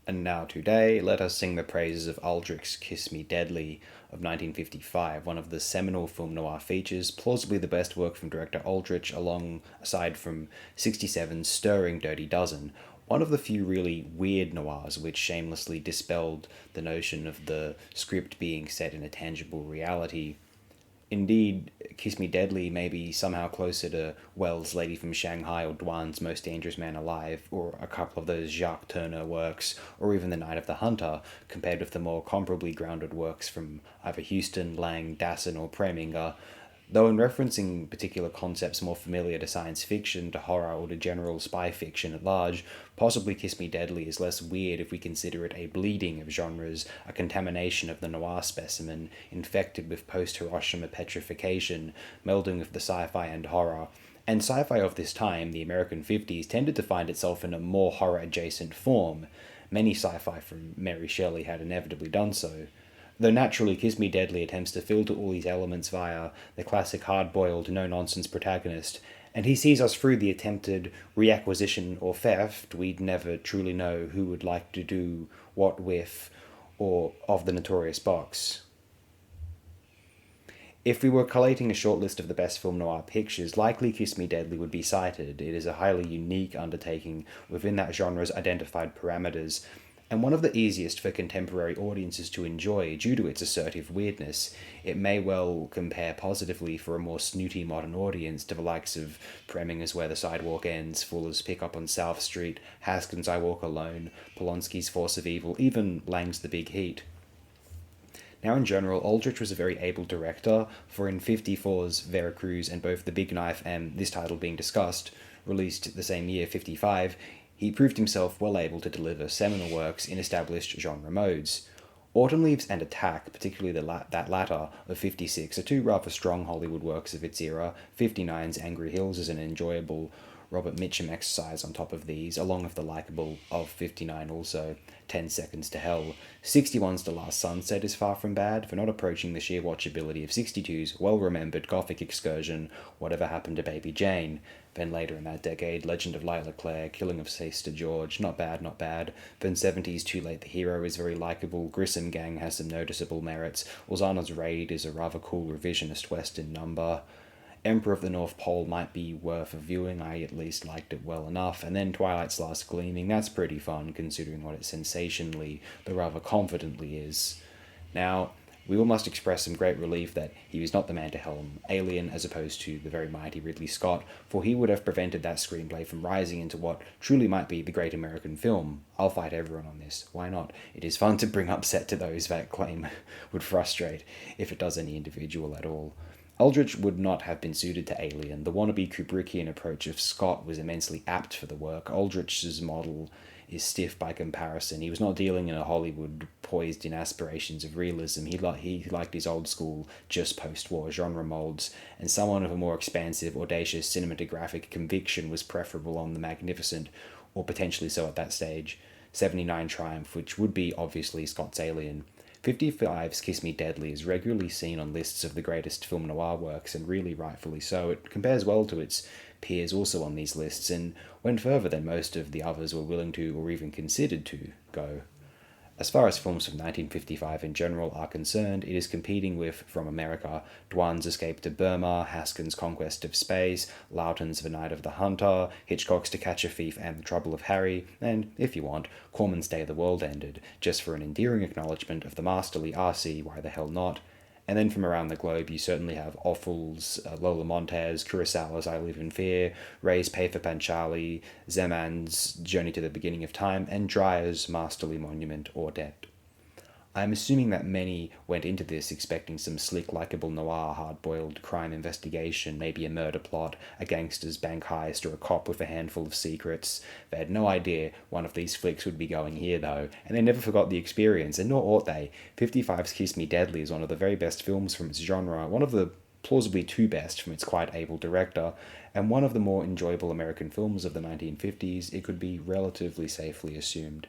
And now today, let us sing the praises of Aldrich's Kiss Me Deadly of 1955, one of the seminal film noir features, plausibly the best work from director Aldrich, aside from 67's stirring Dirty Dozen, one of the few really weird noirs which shamelessly dispelled the notion of the script being set in a tangible reality. Indeed, Kiss Me Deadly may be somehow closer to Wells' Lady from Shanghai or Dwan's Most Dangerous Man Alive, or a couple of those Jacques Turner works, or even The Night of the Hunter, compared with the more comparably grounded works from either Huston, Lang, Dassin, or Preminger. Though in referencing particular concepts more familiar to science fiction, to horror, or to general spy fiction at large, possibly Kiss Me Deadly is less weird if we consider it a bleeding of genres, a contamination of the noir specimen, infected with post-Hiroshima petrification, melding with the sci-fi and horror. And sci-fi of this time, the American 50s, tended to find itself in a more horror-adjacent form. Many sci-fi from Mary Shelley had inevitably done so. Though naturally, Kiss Me Deadly attempts to filter all these elements via the classic hard-boiled, no-nonsense protagonist, and he sees us through the attempted reacquisition or theft. We'd never truly know who would like to do what with, or of the notorious box. If we were collating a short list of the best film noir pictures, likely Kiss Me Deadly would be cited. It is a highly unique undertaking within that genre's identified parameters, and one of the easiest for contemporary audiences to enjoy due to its assertive weirdness. It may well compare positively for a more snooty modern audience to the likes of Preminger's Where the Sidewalk Ends, Fuller's Pick Up on South Street, Haskins' I Walk Alone, Polonsky's Force of Evil, even Lang's The Big Heat. Now, in general, Aldrich was a very able director, for in 54's Veracruz and both The Big Knife and this title being discussed, released the same year, 55, he proved himself well able to deliver seminal works in established genre modes. Autumn Leaves and Attack, particularly that latter of 56, are two rather strong Hollywood works of its era. 59's Angry Hills is an enjoyable Robert Mitchum exercise on top of these, along with the likable of 59 also, 10 Seconds to Hell. 61's The Last Sunset is far from bad, for not approaching the sheer watchability of 62's well-remembered gothic excursion, Whatever Happened to Baby Jane. Then later in that decade, Legend of Lila Clare, Killing of Sister George, not bad, not bad. Then 70's Too Late the Hero is very likable, Grissom Gang has some noticeable merits, Ozana's Raid is a rather cool revisionist western number. Emperor of the North Pole might be worth a viewing, I at least liked it well enough, and then Twilight's Last Gleaming, that's pretty fun considering what it sensationally, though rather confidently is. Now, we all must express some great relief that he was not the man to helm Alien as opposed to the very mighty Ridley Scott, for he would have prevented that screenplay from rising into what truly might be the great American film. I'll fight everyone on this, why not? It is fun to bring upset to those that claim would frustrate, if it does any individual at all. Aldrich would not have been suited to Alien. The wannabe Kubrickian approach of Scott was immensely apt for the work. Aldrich's model is stiff by comparison. He was not dealing in a Hollywood poised in aspirations of realism. He liked his old school, just post-war genre molds, and someone of a more expansive, audacious cinematographic conviction was preferable on the magnificent, or potentially so at that stage, 79 Triumph, which would be obviously Scott's Alien. 55's Kiss Me Deadly is regularly seen on lists of the greatest film noir works, and really rightfully so. It compares well to its peers also on these lists, and went further than most of the others were willing to, or even considered to, go. As far as films from 1955 in general are concerned, it is competing with, from America, Dwan's Escape to Burma, Haskins' Conquest of Space, Loughton's The Night of the Hunter, Hitchcock's To Catch a Thief and The Trouble of Harry, and, if you want, Corman's Day the World Ended, just for an endearing acknowledgement of the masterly R.C. Why the Hell Not. And then from around the globe, you certainly have Offal's Lola Montez, Kurosawa's I Live in Fear, Ray's Pay for Panchali, Zeman's Journey to the Beginning of Time, and Dreyer's masterly monument, Or Debt. I am assuming that many went into this expecting some slick, likable noir, hard-boiled crime investigation, maybe a murder plot, a gangster's bank heist, or a cop with a handful of secrets. They had no idea one of these flicks would be going here, though, and they never forgot the experience, and nor ought they. 55's Kiss Me Deadly is one of the very best films from its genre, one of the plausibly two best from its quite able director, and one of the more enjoyable American films of the 1950s, it could be relatively safely assumed.